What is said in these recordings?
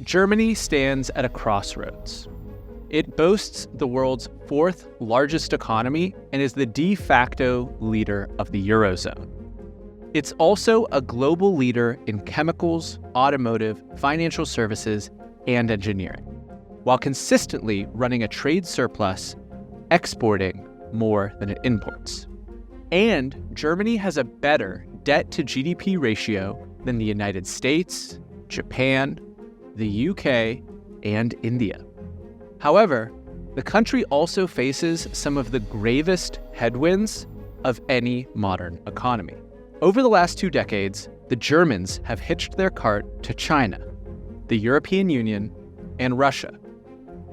Germany stands at a crossroads. It boasts the world's fourth largest economy and is the de facto leader of the Eurozone. It's also a global leader in chemicals, automotive, financial services, and engineering, while consistently running a trade surplus, exporting more than it imports. And Germany has a better debt-to-GDP ratio than the United States, Japan, the UK, and India. However, the country also faces some of the gravest headwinds of any modern economy. Over the last 2 decades, the Germans have hitched their cart to China, the European Union, and Russia.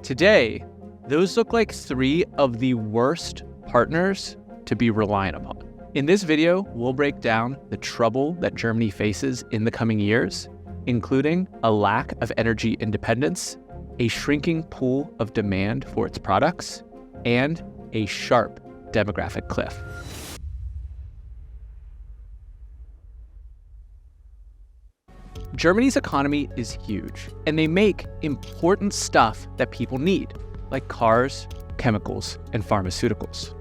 Today, those look like 3 of the worst partners to be reliant upon. In this video, we'll break down the trouble that Germany faces in the coming years, including a lack of energy independence, a shrinking pool of demand for its products, and a sharp demographic cliff. Germany's economy is huge, and they make important stuff that people need, like cars, chemicals, and pharmaceuticals.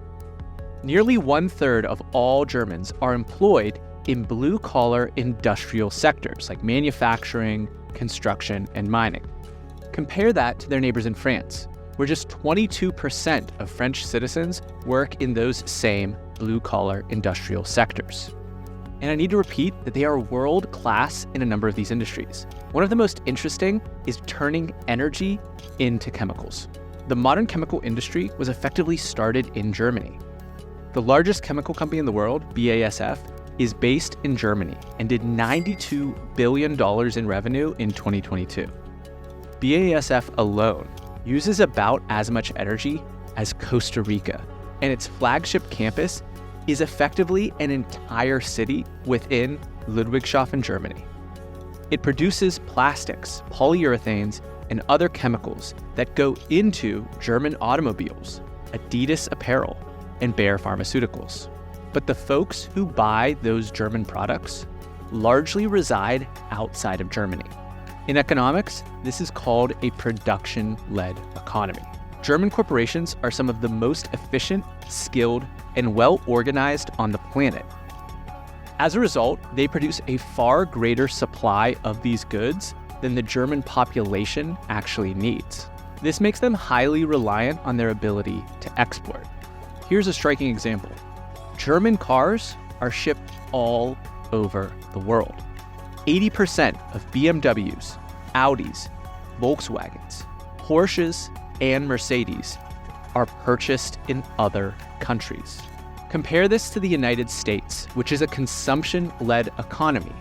Nearly 1/3 of all Germans are employed in blue-collar industrial sectors like manufacturing, construction, and mining. Compare that to their neighbors in France, where just 22% of French citizens work in those same blue-collar industrial sectors. And I need to repeat that they are world-class in a number of these industries. One of the most interesting is turning energy into chemicals. The modern chemical industry was effectively started in Germany. The largest chemical company in the world, BASF, is based in Germany and did $92 billion in revenue in 2022. BASF alone uses about as much energy as Costa Rica, and its flagship campus is effectively an entire city within Ludwigshafen, Germany. It produces plastics, polyurethanes, and other chemicals that go into German automobiles, Adidas apparel, and Bayer pharmaceuticals. But the folks who buy those German products largely reside outside of Germany. In economics, this is called a production-led economy. German corporations are some of the most efficient, skilled, and well-organized on the planet. As a result, they produce a far greater supply of these goods than the German population actually needs. This makes them highly reliant on their ability to export. Here's a striking example. German cars are shipped all over the world. 80% of BMWs, Audis, Volkswagens, Porsches, and Mercedes are purchased in other countries. Compare this to the United States, which is a consumption-led economy,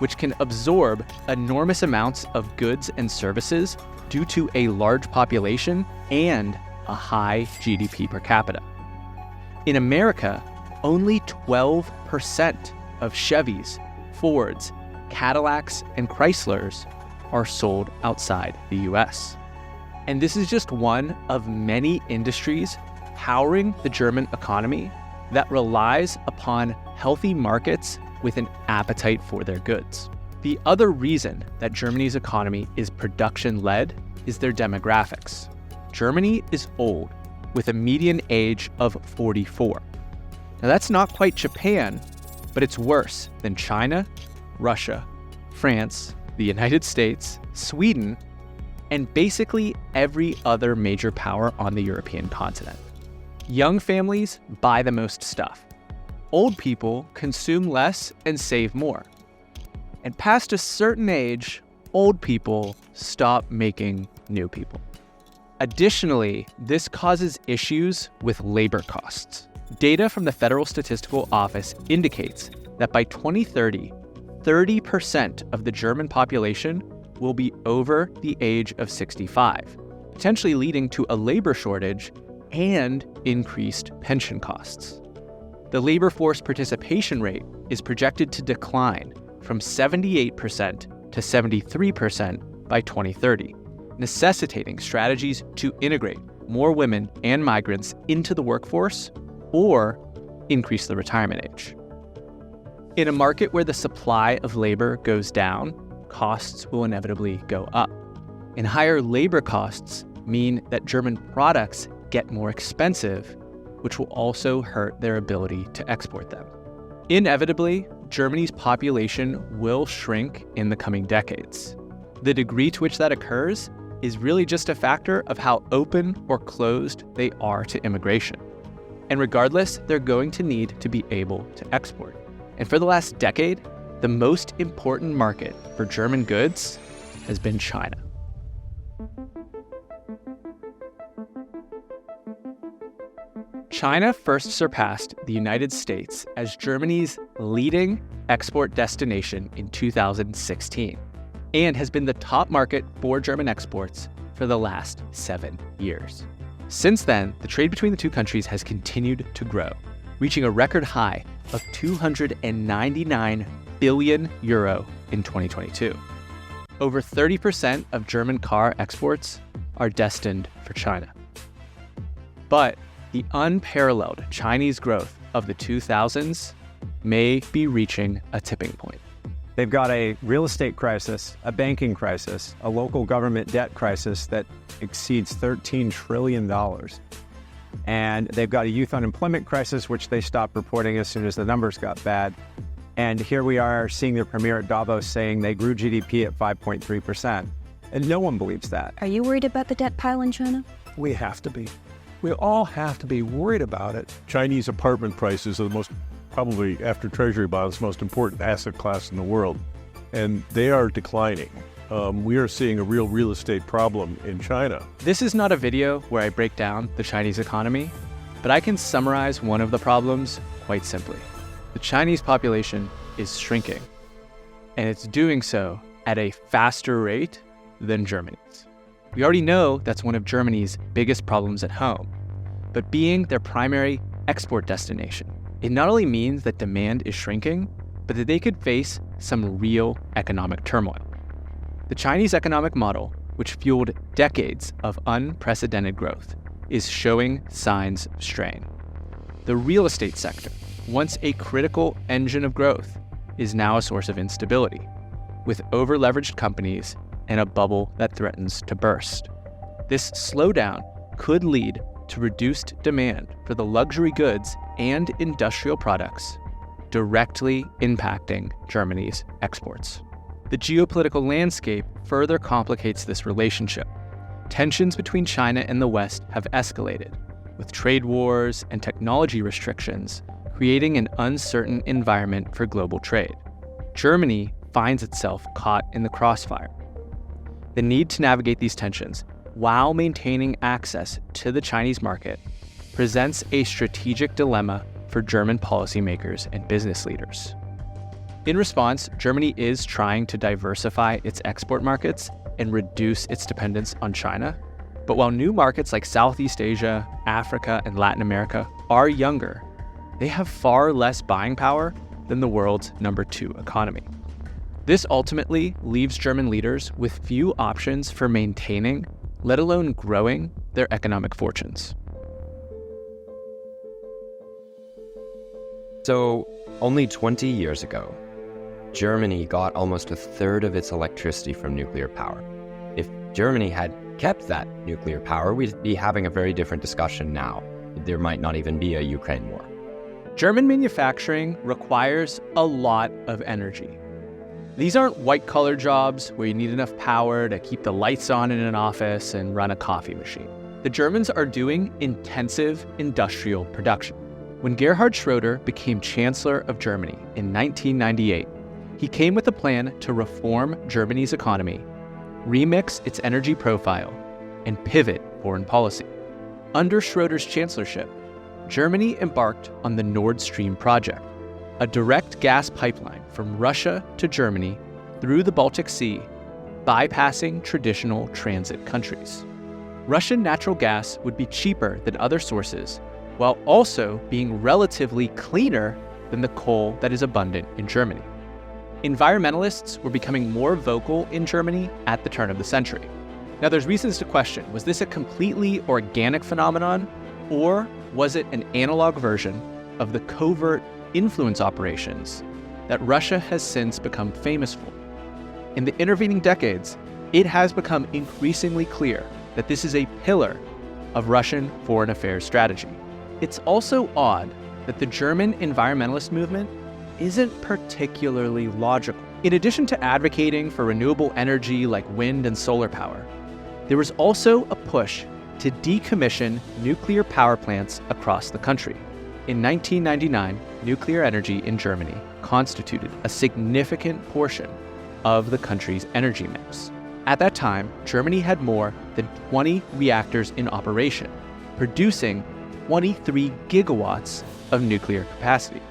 which can absorb enormous amounts of goods and services due to a large population and a high GDP per capita. In America, only 12% of Chevys, Fords, Cadillacs, and Chryslers are sold outside the US. And this is just one of many industries powering the German economy that relies upon healthy markets with an appetite for their goods. The other reason that Germany's economy is production-led is their demographics. Germany is old, with a median age of 44. Now that's not quite Japan, but it's worse than China, Russia, France, the United States, Sweden, and basically every other major power on the European continent. Young families buy the most stuff. Old people consume less and save more. And past a certain age, old people stop making new people. Additionally, this causes issues with labor costs. Data from the Federal Statistical Office indicates that by 2030, 30% of the German population will be over the age of 65, potentially leading to a labor shortage and increased pension costs. The labor force participation rate is projected to decline from 78% to 73% by 2030, necessitating strategies to integrate more women and migrants into the workforce or increase the retirement age. In a market where the supply of labor goes down, costs will inevitably go up. And higher labor costs mean that German products get more expensive, which will also hurt their ability to export them. Inevitably, Germany's population will shrink in the coming decades. The degree to which that occurs is really just a factor of how open or closed they are to immigration. And regardless, they're going to need to be able to export. And for the last decade, the most important market for German goods has been China. China first surpassed the United States as Germany's leading export destination in 2016 and has been the top market for German exports for the last 7 years. Since then, the trade between the two countries has continued to grow, reaching a record high of 299 billion euro in 2022. Over 30% of German car exports are destined for China. But the unparalleled Chinese growth of the 2000s may be reaching a tipping point. They've got a real estate crisis, a banking crisis, a local government debt crisis that exceeds $13 trillion. And they've got a youth unemployment crisis, which they stopped reporting as soon as the numbers got bad. And here we are seeing their premier at Davos saying they grew GDP at 5.3%. And no one believes that. Are you worried about the debt pile in China? We have to be. We all have to be worried about it. Chinese apartment prices are the most, probably after treasury bonds, most important asset class in the world. And they are declining. We are seeing a real estate problem in China. This is not a video where I break down the Chinese economy, but I can summarize one of the problems quite simply. The Chinese population is shrinking, and it's doing so at a faster rate than Germany's. We already know that's one of Germany's biggest problems at home, but being their primary export destination, it not only means that demand is shrinking, but that they could face some real economic turmoil. The Chinese economic model, which fueled decades of unprecedented growth, is showing signs of strain. The real estate sector, once a critical engine of growth, is now a source of instability, with over-leveraged companies and a bubble that threatens to burst. This slowdown could lead to reduced demand for the luxury goods and industrial products, directly impacting Germany's exports. The geopolitical landscape further complicates this relationship. Tensions between China and the West have escalated, with trade wars and technology restrictions creating an uncertain environment for global trade. Germany finds itself caught in the crossfire. The need to navigate these tensions while maintaining access to the Chinese market presents a strategic dilemma for German policymakers and business leaders. In response, Germany is trying to diversify its export markets and reduce its dependence on China. But while new markets like Southeast Asia, Africa, and Latin America are younger, they have far less buying power than the world's number 2 economy. This ultimately leaves German leaders with few options for maintaining, let alone growing, their economic fortunes. So, only 20 years ago, Germany got almost a third of its electricity from nuclear power. If Germany had kept that nuclear power, we'd be having a very different discussion now. There might not even be a Ukraine war. German manufacturing requires a lot of energy. These aren't white-collar jobs where you need enough power to keep the lights on in an office and run a coffee machine. The Germans are doing intensive industrial production. When Gerhard Schroeder became Chancellor of Germany in 1998, he came with a plan to reform Germany's economy, remix its energy profile, and pivot foreign policy. Under Schroeder's chancellorship, Germany embarked on the Nord Stream project, a direct gas pipeline from Russia to Germany through the Baltic Sea, bypassing traditional transit countries. Russian natural gas would be cheaper than other sources, while also being relatively cleaner than the coal that is abundant in Germany. Environmentalists were becoming more vocal in Germany at the turn of the century. Now, there's reasons to question, was this a completely organic phenomenon, or was it an analog version of the covert influence operations that Russia has since become famous for? In the intervening decades, It has become increasingly clear that this is a pillar of Russian foreign affairs strategy. It's also odd that the German environmentalist movement isn't particularly logical. In addition to advocating for renewable energy like wind and solar power, there was also a push to decommission nuclear power plants across the country. In 1999, nuclear energy in Germany constituted a significant portion of the country's energy mix. At that time, Germany had more than 20 reactors in operation, producing 23 gigawatts of nuclear capacity.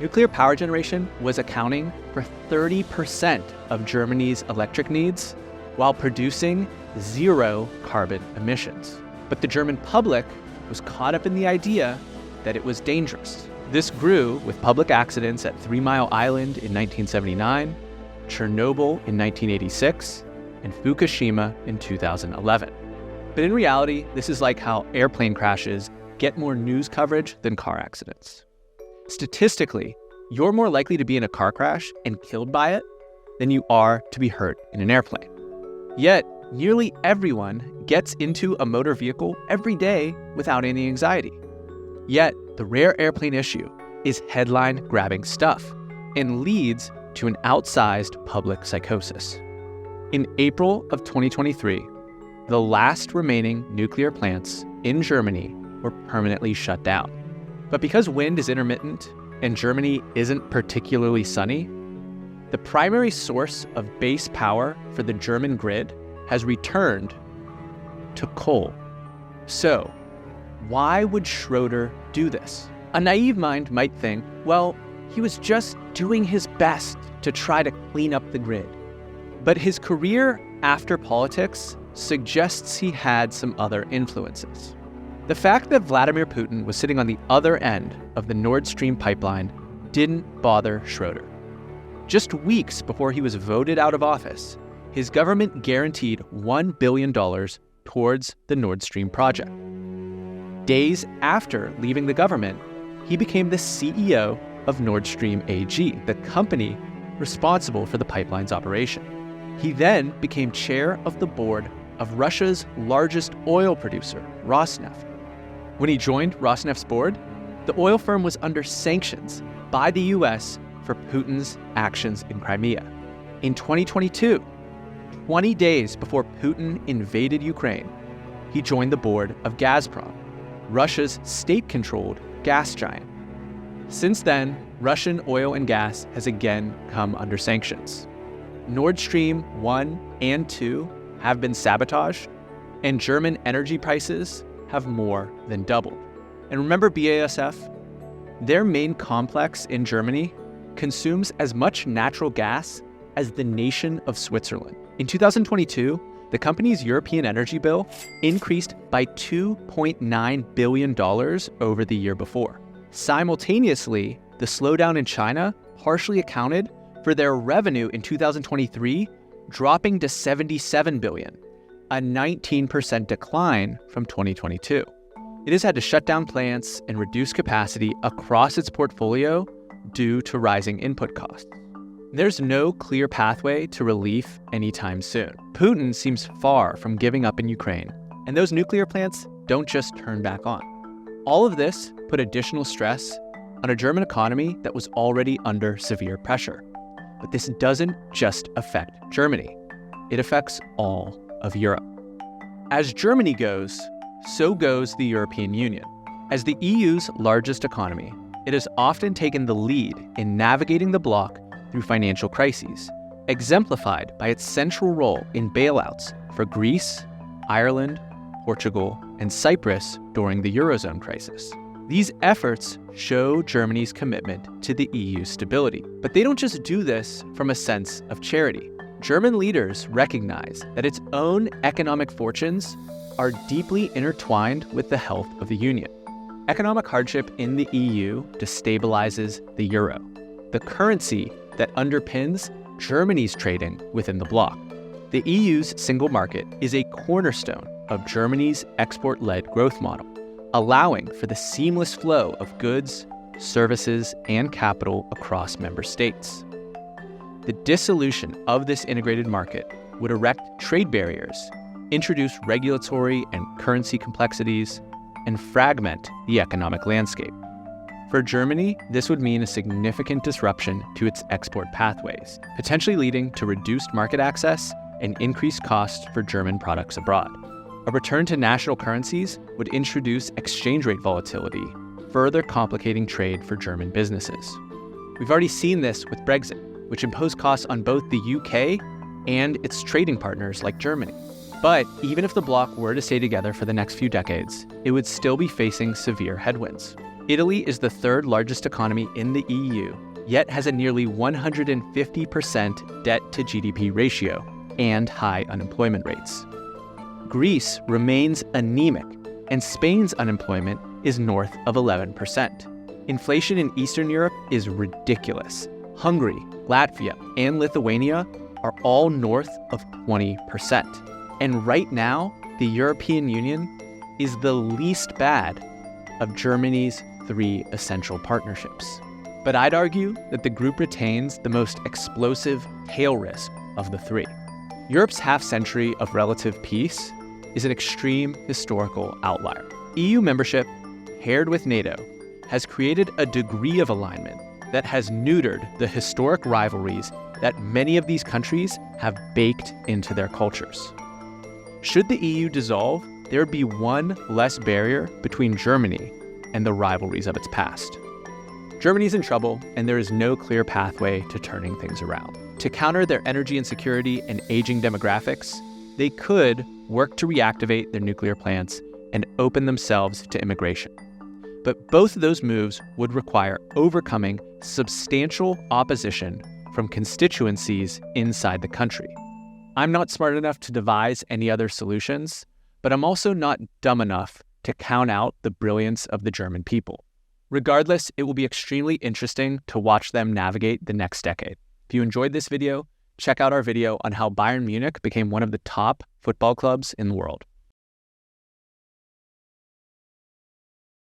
Nuclear power generation was accounting for 30% of Germany's electric needs while producing 0 carbon emissions. But the German public was caught up in the idea that it was dangerous. This grew with public accidents at 3 Mile Island in 1979, Chernobyl in 1986, and Fukushima in 2011. But in reality, this is like how airplane crashes get more news coverage than car accidents. Statistically, you're more likely to be in a car crash and killed by it than you are to be hurt in an airplane. Yet, nearly everyone gets into a motor vehicle every day without any anxiety. Yet, the rare airplane issue is headline-grabbing stuff and leads to an outsized public psychosis. In April of 2023, the last remaining nuclear plants in Germany were permanently shut down. But because wind is intermittent and Germany isn't particularly sunny, the primary source of base power for the German grid has returned to coal. So, why would Schroeder do this? A naive mind might think, well, he was just doing his best to try to clean up the grid. But his career after politics suggests he had some other influences. The fact that Vladimir Putin was sitting on the other end of the Nord Stream pipeline didn't bother Schroeder. Just weeks before he was voted out of office, his government guaranteed $1 billion towards the Nord Stream project. Days after leaving the government, he became the CEO of Nord Stream AG, the company responsible for the pipeline's operation. He then became chair of the board of Russia's largest oil producer, Rosneft. When he joined Rosneft's board, the oil firm was under sanctions by the US for Putin's actions in Crimea. In 2022, 20 days before Putin invaded Ukraine, he joined the board of Gazprom, Russia's state-controlled gas giant. Since then, Russian oil and gas has again come under sanctions. Nord Stream 1 and 2 have been sabotaged, and German energy prices have more than doubled. And remember BASF? Their main complex in Germany consumes as much natural gas as the nation of Switzerland. In 2022, the company's European energy bill increased by $2.9 billion over the year before. Simultaneously, the slowdown in China partially accounted for their revenue in 2023 dropping to $77 billion, a 19% decline from 2022. It has had to shut down plants and reduce capacity across its portfolio due to rising input costs. There's no clear pathway to relief anytime soon. Putin seems far from giving up in Ukraine, and those nuclear plants don't just turn back on. All of this put additional stress on a German economy that was already under severe pressure. But this doesn't just affect Germany. It affects all of Europe. As Germany goes, so goes the European Union. As the EU's largest economy, it has often taken the lead in navigating the bloc through financial crises, exemplified by its central role in bailouts for Greece, Ireland, Portugal, and Cyprus during the Eurozone crisis. These efforts show Germany's commitment to the EU's stability. But they don't just do this from a sense of charity. German leaders recognize that its own economic fortunes are deeply intertwined with the health of the Union. Economic hardship in the EU destabilizes the euro, the currency that underpins Germany's trading within the bloc. The EU's single market is a cornerstone of Germany's export-led growth model, allowing for the seamless flow of goods, services, and capital across member states. The dissolution of this integrated market would erect trade barriers, introduce regulatory and currency complexities, and fragment the economic landscape. For Germany, this would mean a significant disruption to its export pathways, potentially leading to reduced market access and increased costs for German products abroad. A return to national currencies would introduce exchange rate volatility, further complicating trade for German businesses. We've already seen this with Brexit, which imposed costs on both the UK and its trading partners like Germany. But even if the bloc were to stay together for the next few decades, it would still be facing severe headwinds. Italy is the third largest economy in the EU, yet has a nearly 150% debt to GDP ratio and high unemployment rates. Greece remains anemic, and Spain's unemployment is north of 11%. Inflation in Eastern Europe is ridiculous. Hungary, Latvia, and Lithuania are all north of 20%. And right now, the European Union is the least bad of Germany's 3 essential partnerships. But I'd argue that the group retains the most explosive tail risk of the 3. Europe's half-century of relative peace is an extreme historical outlier. EU membership, paired with NATO, has created a degree of alignment that has neutered the historic rivalries that many of these countries have baked into their cultures. Should the EU dissolve, there would be one less barrier between Germany and the rivalries of its past. Germany's in trouble, and there is no clear pathway to turning things around. To counter their energy insecurity and aging demographics, they could work to reactivate their nuclear plants and open themselves to immigration. But both of those moves would require overcoming substantial opposition from constituencies inside the country. I'm not smart enough to devise any other solutions, but I'm also not dumb enough to count out the brilliance of the German people. Regardless, it will be extremely interesting to watch them navigate the next decade. If you enjoyed this video, check out our video on how Bayern Munich became one of the top football clubs in the world.